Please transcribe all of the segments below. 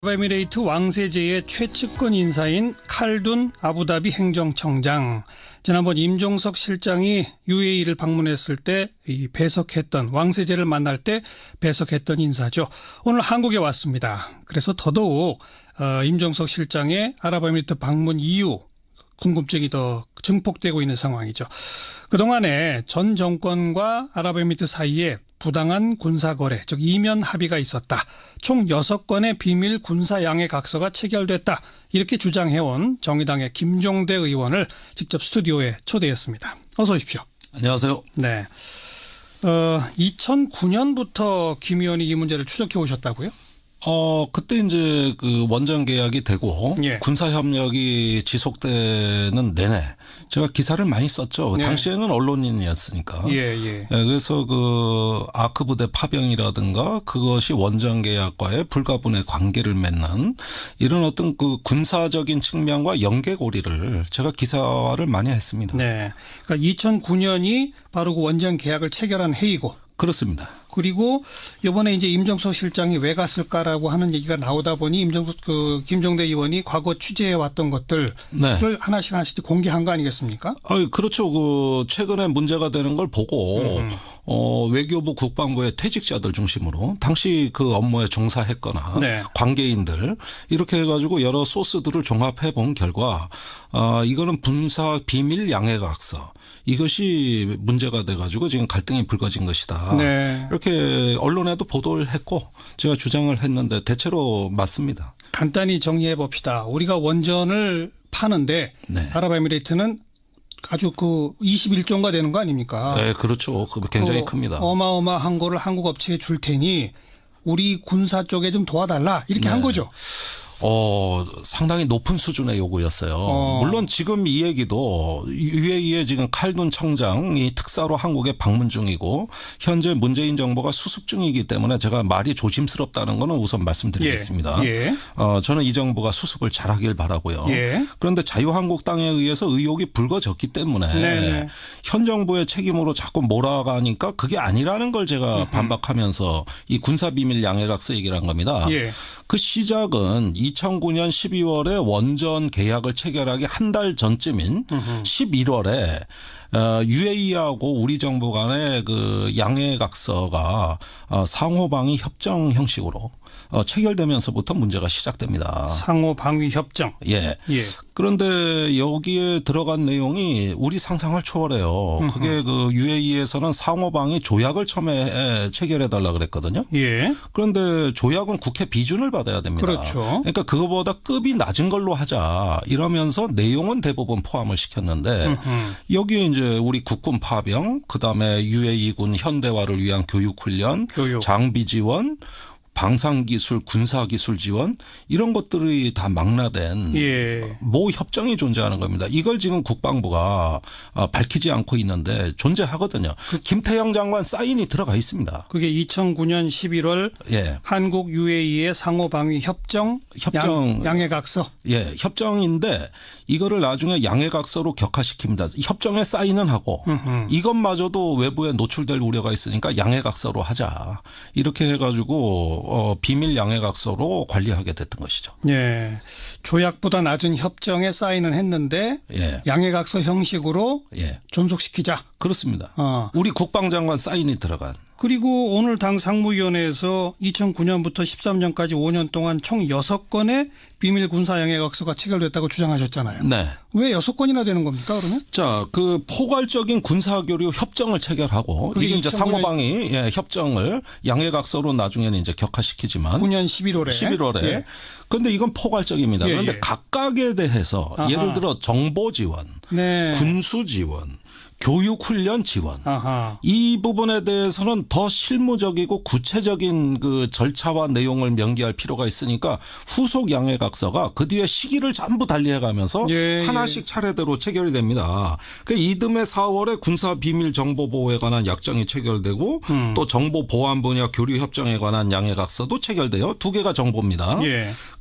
아랍에미레이트 왕세제의 최측근 인사인 칼둔 아부다비 행정청장. 지난번 임종석 실장이 UAE를 방문했을 때 배석했던 왕세제를 만날 때 배석했던 인사죠. 오늘 한국에 왔습니다. 그래서 더더욱 임종석 실장의 아랍에미레이트 방문 이유 궁금증이 더 증폭되고 있는 상황이죠. 그동안에 전 정권과 아랍에미리트 사이에 부당한 군사거래, 즉 이면 합의가 있었다. 총 6건의 비밀 군사 양해 각서가 체결됐다. 이렇게 주장해온 정의당의 김종대 의원을 직접 스튜디오에 초대했습니다. 어서 오십시오. 안녕하세요. 네. 2009년부터 김 의원이 이 문제를 추적해 오셨다고요? 그때 이제 그 원전 계약이 되고 예. 군사 협력이 지속되는 내내 제가 기사를 많이 썼죠. 예. 당시에는 언론인이었으니까. 예. 그래서 그 아크 부대 파병이라든가 그것이 원전 계약과의 불가분의 관계를 맺는 이런 어떤 그 군사적인 측면과 연계고리를 제가 기사화를 많이 했습니다. 네. 그러니까 2009년이 바로 그 원전 계약을 체결한 해이고. 그렇습니다. 그리고 이번에 이제 임종석 실장이 왜 갔을까라고 하는 얘기가 나오다 보니 김종대 의원이 과거 취재해 왔던 것들을 네. 하나씩 공개한 거 아니겠습니까? 그렇죠. 그 최근에 문제가 되는 걸 보고 외교부 국방부의 퇴직자들 중심으로 당시 그 업무에 종사했거나 네. 관계인들 이렇게 해가지고 여러 소스들을 종합해 본 결과 이거는 군사 비밀 양해각서. 이것이 문제가 돼가지고 지금 갈등이 불거진 것이다. 네. 이렇게 언론에도 보도를 했고 제가 주장을 했는데 대체로 맞습니다. 간단히 정리해 봅시다. 우리가 원전을 파는데 네. 아랍에미레이트는 아주 그 21조가 되는 거 아닙니까? 네, 그렇죠. 굉장히 큽니다. 어마어마한 거를 한국 업체에 줄 테니 우리 군사 쪽에 좀 도와달라 이렇게 네. 한 거죠. 상당히 높은 수준의 요구였어요. 물론 지금 이 얘기도 UAE의 지금 칼둔 청장이 특사로 한국에 방문 중이고 현재 문재인 정부가 수습 중이기 때문에 제가 말이 조심스럽다는 거는 우선 말씀드리겠습니다. 예. 저는 이 정부가 수습을 잘하길 바라고요. 예. 그런데 자유한국당에 의해서 의혹이 불거졌기 때문에 네네. 현 정부의 책임으로 자꾸 몰아가니까 그게 아니라는 걸 제가 반박하면서 이 군사비밀 양해각서 얘기를 한 겁니다. 예. 그 시작은 2009년 12월에 원전 계약을 체결하기 한 달 전쯤인 11월에 UAE하고 우리 정부 간의 그 양해각서가 상호방위 협정 형식으로 체결되면서부터 문제가 시작됩니다. 상호방위 협정. 예. 그런데 여기에 들어간 내용이 우리 상상을 초월해요. 그게 그 UAE에서는 상호방위 조약을 처음에 체결해 달라 그랬거든요. 예. 그런데 조약은 국회 비준을 받아야 됩니다. 그렇죠. 그러니까 그거보다 급이 낮은 걸로 하자 이러면서 내용은 대부분 포함을 시켰는데 여기에 이제 우리 국군 파병 그다음에 UAE군 현대화를 위한 교육훈련, 장비 지원 방산기술, 군사기술 지원 이런 것들이 다 망라된 모 협정이 존재하는 겁니다. 이걸 지금 국방부가 밝히지 않고 있는데 존재하거든요. 김태형 장관 사인이 들어가 있습니다. 그게 2009년 11월 한국 UAE의 상호방위 협정 양해각서. 예, 협정인데 이거를 나중에 양해각서로 격화시킵니다. 협정에 사인은 하고 이것마저도 외부에 노출될 우려가 있으니까 양해각서로 하자. 이렇게 해가지고 비밀 양해각서로 관리하게 됐던 것이죠. 예, 조약보다 낮은 협정에 사인을 했는데 양해각서 형식으로 존속시키자. 그렇습니다. 우리 국방장관 사인이 들어간. 그리고 오늘 당 상무위원회에서 2009년부터 13년까지 5년 동안 총 6건의 비밀 군사 양해각서가 체결됐다고 주장하셨잖아요. 네. 왜 6건이나 되는 겁니까, 그러면? 자, 그 포괄적인 군사교류 협정을 체결하고 이게 이제 상호방위 협정을 양해각서로 나중에는 이제 격화시키지만 9년 11월에. 그런데 이건 포괄적입니다. 그런데 각각에 대해서 예를 들어 정보 지원, 군수 지원, 교육훈련 지원 이 부분에 대해서는 더 실무적이고 구체적인 그 절차와 내용을 명기할 필요가 있으니까 후속 양해각서가 그 뒤에 시기를 전부 달리해가면서 하나씩 차례대로 체결이 됩니다. 그 이듬해 4월에 군사비밀정보보호에 관한 약정이 체결되고 또 정보보안 분야 교류협정에 관한 양해각서도 체결돼요. 2개가 정보입니다.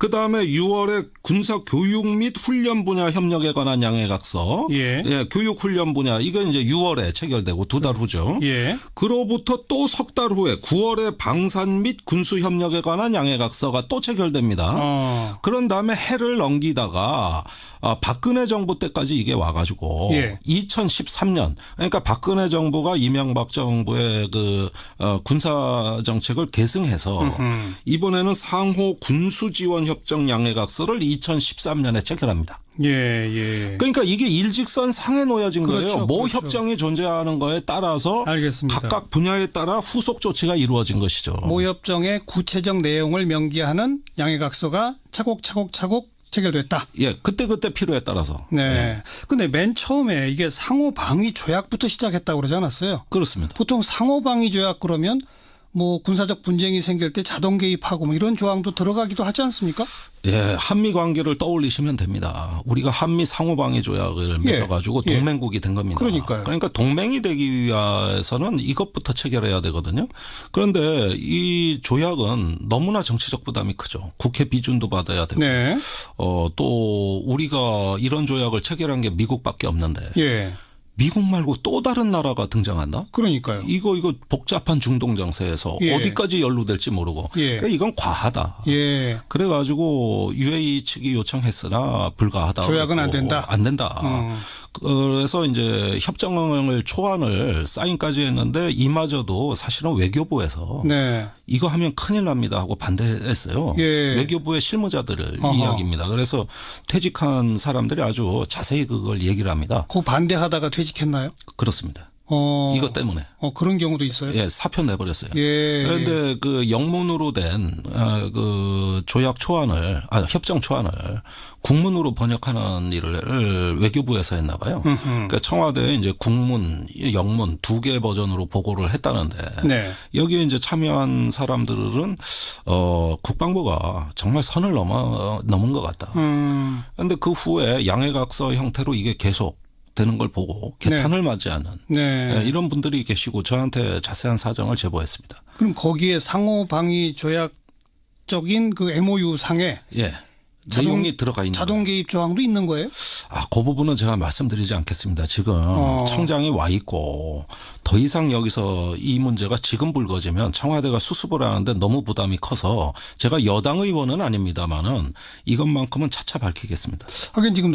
그다음에 6월에 군사 교육 및 훈련 분야 협력에 관한 양해각서. 예. 예, 교육 훈련 분야 이건 이제 6월에 체결되고 2달 후죠. 예. 그로부터 또 3달 후에 9월에 방산 및 군수 협력에 관한 양해각서가 또 체결됩니다. 그런 다음에 해를 넘기다가 박근혜 정부 때까지 이게 와가지고 예. 2013년 그러니까 박근혜 정부가 이명박 정부의 그 군사 정책을 계승해서 이번에는 상호 군수 지원 협정 양해각서를 2013년에 체결합니다. 예, 예. 그러니까 이게 일직선 상에 놓여진 그렇죠, 거예요. 모 그렇죠. 협정이 존재하는 거에 따라서 알겠습니다. 각각 분야에 따라 후속 조치가 이루어진 것이죠. 모 협정의 구체적 내용을 명기하는 양해각서가 차곡차곡 체결됐다. 예, 그때 필요에 따라서. 네. 근데 맨 처음에 이게 상호방위 조약부터 시작했다고 그러지 않았어요? 그렇습니다. 보통 상호방위 조약 그러면 뭐 군사적 분쟁이 생길 때 자동 개입하고 뭐 이런 조항도 들어가기도 하지 않습니까? 예, 한미 관계를 떠올리시면 됩니다. 우리가 한미 상호방위 조약을 맺어가지고 예. 동맹국이 된 겁니다. 그러니까요. 그러니까 동맹이 되기 위해서는 이것부터 체결해야 되거든요. 그런데 이 조약은 너무나 정치적 부담이 크죠. 국회 비준도 받아야 되고. 네. 또 우리가 이런 조약을 체결한 게 미국밖에 없는데. 예. 미국 말고 또 다른 나라가 등장한다? 그러니까요. 이거 복잡한 중동 정세에서 예. 어디까지 연루될지 모르고 예. 그러니까 이건 과하다. 예. 그래가지고 UAE 측이 요청했으나 불가하다. 조약은 안 된다. 안 된다. 그래서 이제 협정을 초안을 사인까지 했는데 이마저도 사실은 외교부에서 네. 이거 하면 큰일 납니다 하고 반대했어요. 예. 외교부의 실무자들을 어허. 이야기입니다. 그래서 퇴직한 사람들이 아주 자세히 그걸 얘기를 합니다. 그 반대하다가 퇴직했나요? 그렇습니다. 이것 때문에. 그런 경우도 있어요. 예, 사표 내버렸어요. 예. 그런데 그 영문으로 된 그 조약 초안을, 협정 초안을 국문으로 번역하는 일을 외교부에서 했나 봐요. 그러니까 청와대에 이제 국문, 영문 두 개 버전으로 보고를 했다는데. 네. 여기에 이제 참여한 사람들은 국방부가 정말 선을 넘은 것 같다. 그런데 그 후에 양해각서 형태로 이게 계속 되는 걸 보고 개탄을 맞지 않는 네. 이런 분들이 계시고 저한테 자세한 사정을 제보했습니다. 그럼 거기에 상호방위 조약적인 그 MOU 상에 예. 내용이 들어가 있는 자동 개입 조항도 있는 거예요? 그 부분은 제가 말씀드리지 않겠습니다. 지금 청장이 와 있고 더 이상 여기서 이 문제가 지금 불거지면 청와대가 수습을 하는데 너무 부담이 커서 제가 여당 의원은 아닙니다만은 이것만큼은 차차 밝히겠습니다. 하긴 지금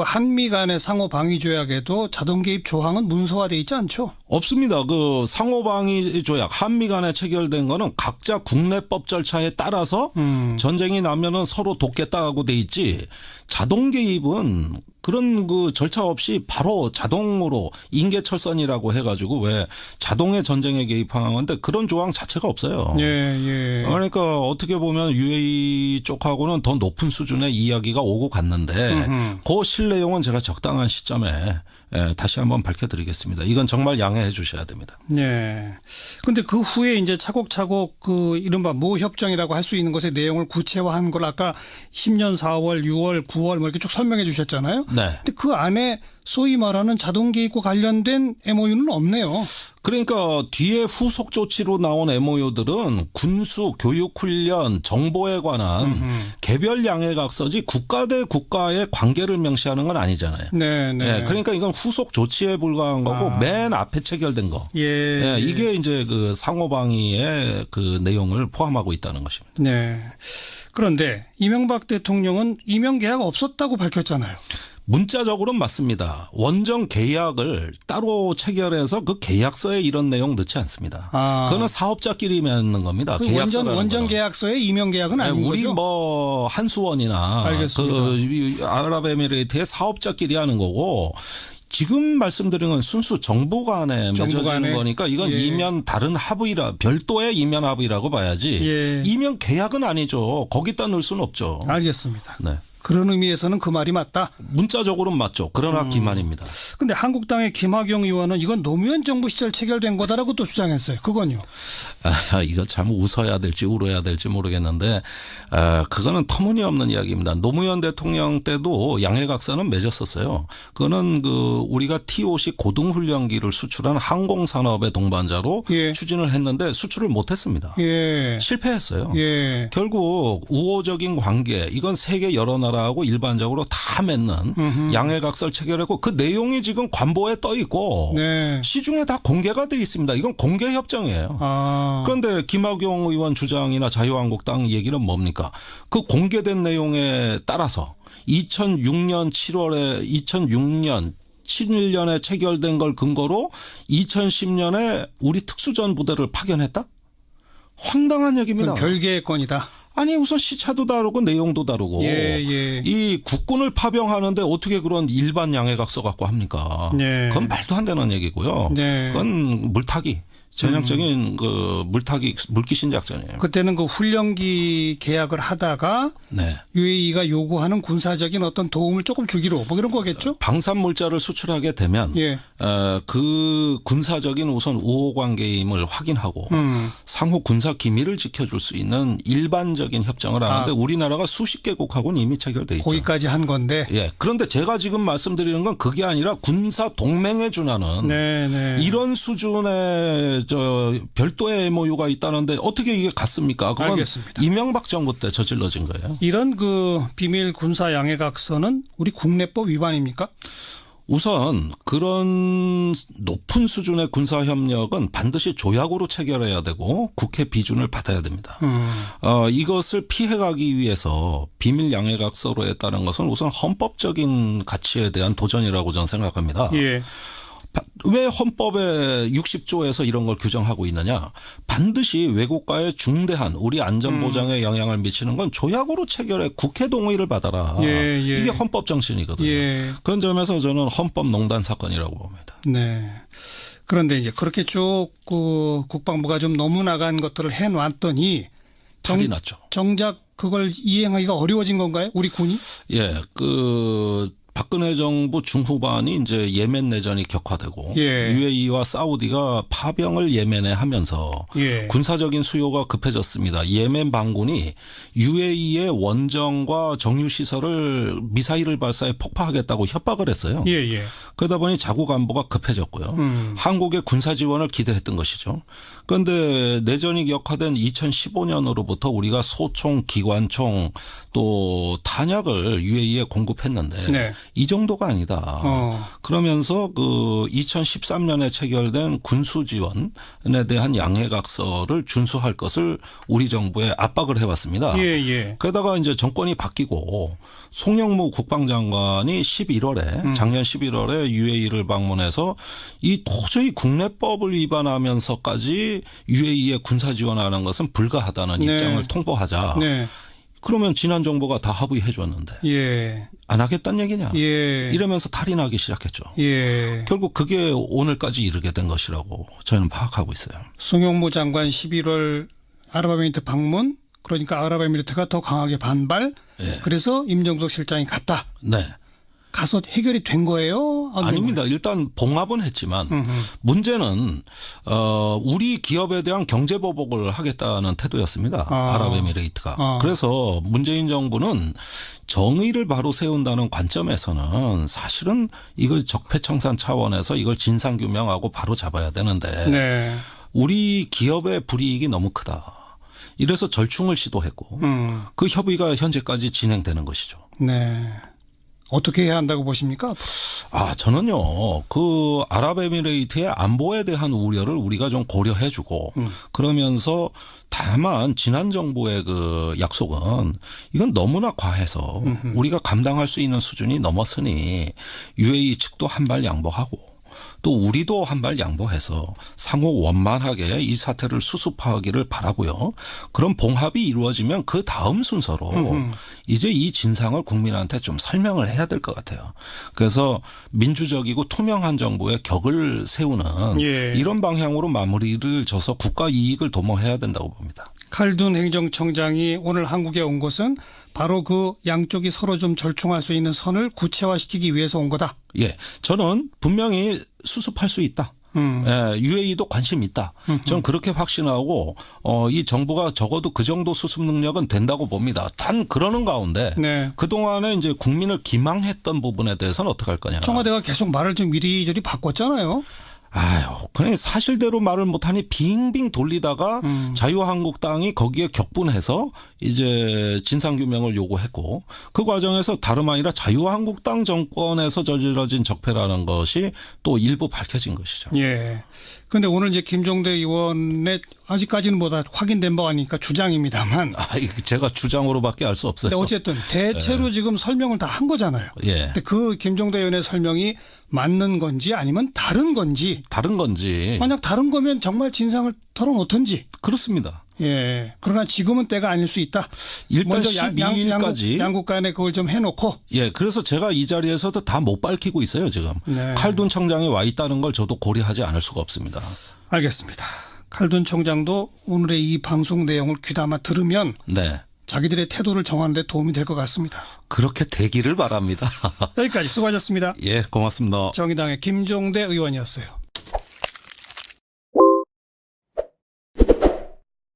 한미 간의 상호 방위 조약에도 자동 개입 조항은 문서화돼 있지 않죠? 없습니다. 그 상호방위 조약 한미 간에 체결된 거는 각자 국내법 절차에 따라서 전쟁이 나면은 서로 돕겠다고 돼 있지 자동 개입은 그런 그 절차 없이 바로 자동으로 인계철선이라고 해가지고 왜 자동의 전쟁에 개입하는 건데 그런 조항 자체가 없어요. 예, 예. 그러니까 어떻게 보면 UAE 쪽하고는 더 높은 수준의 이야기가 오고 갔는데 그 실내용은 제가 적당한 시점에 다시 한번 밝혀드리겠습니다. 이건 정말 양해해 주셔야 됩니다. 네. 근데 그 후에 이제 차곡차곡 그 이른바 모 협정이라고 할 수 있는 것의 내용을 구체화한 걸 아까 10년 4월, 6월, 9월 뭐 이렇게 쭉 설명해 주셨잖아요. 네. 근데 그 안에 소위 말하는 자동 개입과 관련된 MOU는 없네요. 그러니까 뒤에 후속 조치로 나온 MOU들은 군수, 교육, 훈련, 정보에 관한 개별 양해각서지 국가 대 국가의 관계를 명시하는 건 아니잖아요. 네, 네. 예, 그러니까 이건 후속 조치에 불과한 거고 맨 앞에 체결된 거. 예. 이게 이제 그 상호방위의 그 내용을 포함하고 있다는 것입니다. 네. 그런데 이명박 대통령은 임용 계약 없었다고 밝혔잖아요. 문자적으로는 맞습니다. 원정 계약을 따로 체결해서 그 계약서에 이런 내용 넣지 않습니다. 그거는 사업자끼리 맺는 겁니다. 그 계약서라는 원정 계약서에 임용 계약은 아닌 우리 거죠? 뭐 한수원이나 알겠습니다. 그 아랍에미레이트의 사업자끼리 하는 거고 지금 말씀드린 건 순수 정부 간에 맺어지는 거니까 이건 이면 다른 합의라 별도의 이면 합의라고 봐야지 이면 계약은 아니죠. 거기다 넣을 수는 없죠. 알겠습니다. 네. 그런 의미에서는 그 말이 맞다. 문자적으로는 맞죠. 그러나 기만입니다. 근데 한국당의 김학용 의원은 이건 노무현 정부 시절 체결된 거다라고 또 주장했어요. 그건요. 이거 참 웃어야 될지 울어야 될지 모르겠는데 그거는 터무니없는 이야기입니다. 노무현 대통령 때도 양해각서는 맺었었어요. 그거는 우리가 T-50 고등훈련기를 수출한 항공산업의 동반자로 예. 추진을 했는데 수출을 못했습니다. 예. 실패했어요. 예. 결국 우호적인 관계 이건 세계 여러 나라하고 일반적으로 다 맺는 양해각서를 체결했고 그 내용이 지금 관보에 떠 있고 네. 시중에 다 공개가 돼 있습니다. 이건 공개 협정이에요. 그런데 김학용 의원 주장이나 자유한국당 얘기는 뭡니까? 그 공개된 내용에 따라서 2006년 7년에 체결된 걸 근거로 2010년에 우리 특수전 부대를 파견했다? 황당한 얘기입니다. 별개의 건이다. 아니 우선 시차도 다르고 내용도 다르고 예. 이 국군을 파병하는데 어떻게 그런 일반 양해각서 갖고 합니까? 네. 그건 말도 안 되는 얘기고요. 네. 그건 물타기. 전형적인 물타기 물귀신 작전이에요. 그때는 그 훈련기 계약을 하다가 네. UAE가 요구하는 군사적인 어떤 도움을 조금 주기로 뭐 이런 거겠죠? 방산물자를 수출하게 되면 예. 그 군사적인 우선 우호 관계임을 확인하고 상호 군사 기밀을 지켜줄 수 있는 일반적인 협정을 하는데 우리나라가 수십 개국하고는 이미 체결돼 있죠. 거기까지 한 건데. 예. 그런데 제가 지금 말씀드리는 건 그게 아니라 군사 동맹에 준하는 네. 이런 수준의 별도의 MOU가 있다는데 어떻게 이게 같습니까? 그건 알겠습니다. 이명박 정부 때 저질러진 거예요. 이런 그 비밀 군사 양해각서는 우리 국내법 위반입니까? 우선 그런 높은 수준의 군사협력은 반드시 조약으로 체결해야 되고 국회 비준을 받아야 됩니다. 이것을 피해가기 위해서 비밀 양해각서로 했다는 것은 우선 헌법적인 가치에 대한 도전이라고 저는 생각합니다. 예. 왜 헌법의 60조에서 이런 걸 규정하고 있느냐. 반드시 외국과의 중대한 우리 안전보장에 영향을 미치는 건 조약으로 체결해 국회 동의를 받아라. 이게 헌법 정신이거든요. 그런 점에서 저는 헌법농단 사건이라고 봅니다. 네. 그런데 이제 그렇게 쭉 그 국방부가 좀 너무 나간 것들을 해놨더니 탈이 났죠. 정작 그걸 이행하기가 어려워진 건가요? 우리 군이? 예. 박근혜 정부 중후반이 이제 예멘 내전이 격화되고 UAE와 사우디가 파병을 예멘에 하면서 군사적인 수요가 급해졌습니다. 예멘 반군이 UAE의 원정과 정유 시설을 미사일을 발사해 폭파하겠다고 협박을 했어요. 그러다 보니 자국 안보가 급해졌고요. 한국의 군사 지원을 기대했던 것이죠. 그런데 내전이 격화된 2015년으로부터 우리가 소총, 기관총 또 탄약을 UAE에 공급했는데 이 정도가 아니다. 그러면서 2013년에 체결된 군수 지원에 대한 양해각서를 준수할 것을 우리 정부에 압박을 해왔습니다. 그러다가 이제 정권이 바뀌고 송영무 국방장관이 작년 11월에 UAE를 방문해서 이 도저히 국내법을 위반하면서까지 UAE에 군사 지원하는 것은 불가하다는 입장을 통보하자. 그러면 지난 정부가 다 합의해 줬는데 안 하겠다는 얘기냐. 이러면서 탈이 나기 시작했죠. 결국 그게 오늘까지 이르게 된 것이라고 저는 파악하고 있어요. 송영무 장관 11월 아랍에미리트 방문, 그러니까 아랍에미리트가 더 강하게 반발. 그래서 임종석 실장이 갔다. 가서 해결이 된 거예요? 아닙니다. 일단 봉합은 했지만 문제는 우리 기업에 대한 경제 보복을 하겠다는 태도였습니다. 아랍에미레이트가. 그래서 문재인 정부는 정의를 바로 세운다는 관점에서는 사실은 이걸 적폐청산 차원에서 이걸 진상규명하고 바로 잡아야 되는데 우리 기업의 불이익이 너무 크다. 이래서 절충을 시도했고 그 협의가 현재까지 진행되는 것이죠. 어떻게 해야 한다고 보십니까? 저는요, 아랍에미레이트의 안보에 대한 우려를 우리가 좀 고려해 주고, 그러면서 다만 지난 정부의 약속은 이건 너무나 과해서 우리가 감당할 수 있는 수준이 넘었으니 UAE 측도 한 발 양보하고, 또 우리도 한 발 양보해서 상호 원만하게 이 사태를 수습하기를 바라고요. 그런 봉합이 이루어지면 그 다음 순서로 이제 이 진상을 국민한테 좀 설명을 해야 될 것 같아요. 그래서 민주적이고 투명한 정부의 격을 세우는 이런 방향으로 마무리를 져서 국가 이익을 도모해야 된다고 봅니다. 칼둔 행정청장이 오늘 한국에 온 것은 바로 그 양쪽이 서로 좀 절충할 수 있는 선을 구체화시키기 위해서 온 거다. 예, 저는 분명히 수습할 수 있다. 예, UAE도 관심 있다. 저는 그렇게 확신하고 이 정부가 적어도 그 정도 수습 능력은 된다고 봅니다. 단 그러는 가운데 네. 그동안에 이제 국민을 기망했던 부분에 대해서는 어떻게 할 거냐. 청와대가 계속 말을 좀 이리저리 바꿨잖아요. 아유, 그냥 사실대로 말을 못하니 빙빙 돌리다가 자유한국당이 거기에 격분해서 이제 진상규명을 요구했고 그 과정에서 다름 아니라 자유한국당 정권에서 저질러진 적폐라는 것이 또 일부 밝혀진 것이죠. 예. 그런데 오늘 이제 김종대 의원의 아직까지는 뭐다 확인된 바 아니니까 주장입니다만. 제가 주장으로밖에 알 수 없어요. 근데 어쨌든 대체로 지금 설명을 다 한 거잖아요. 예. 근데 그 김종대 의원의 설명이 맞는 건지 아니면 다른 건지. 다른 건지. 만약 다른 거면 정말 진상을 털어놓던지. 그렇습니다. 예. 그러나 지금은 때가 아닐 수 있다. 일단 먼저 12일까지. 양국 간에 그걸 좀 해놓고. 예. 그래서 제가 이 자리에서도 다 못 밝히고 있어요, 지금. 네. 칼둔 청장이 와 있다는 걸 저도 고려하지 않을 수가 없습니다. 알겠습니다. 칼둔 청장도 오늘의 이 방송 내용을 귀담아 들으면 네. 자기들의 태도를 정하는 데 도움이 될 것 같습니다. 그렇게 되기를 바랍니다. 여기까지 수고하셨습니다. 예, 고맙습니다. 정의당의 김종대 의원이었어요.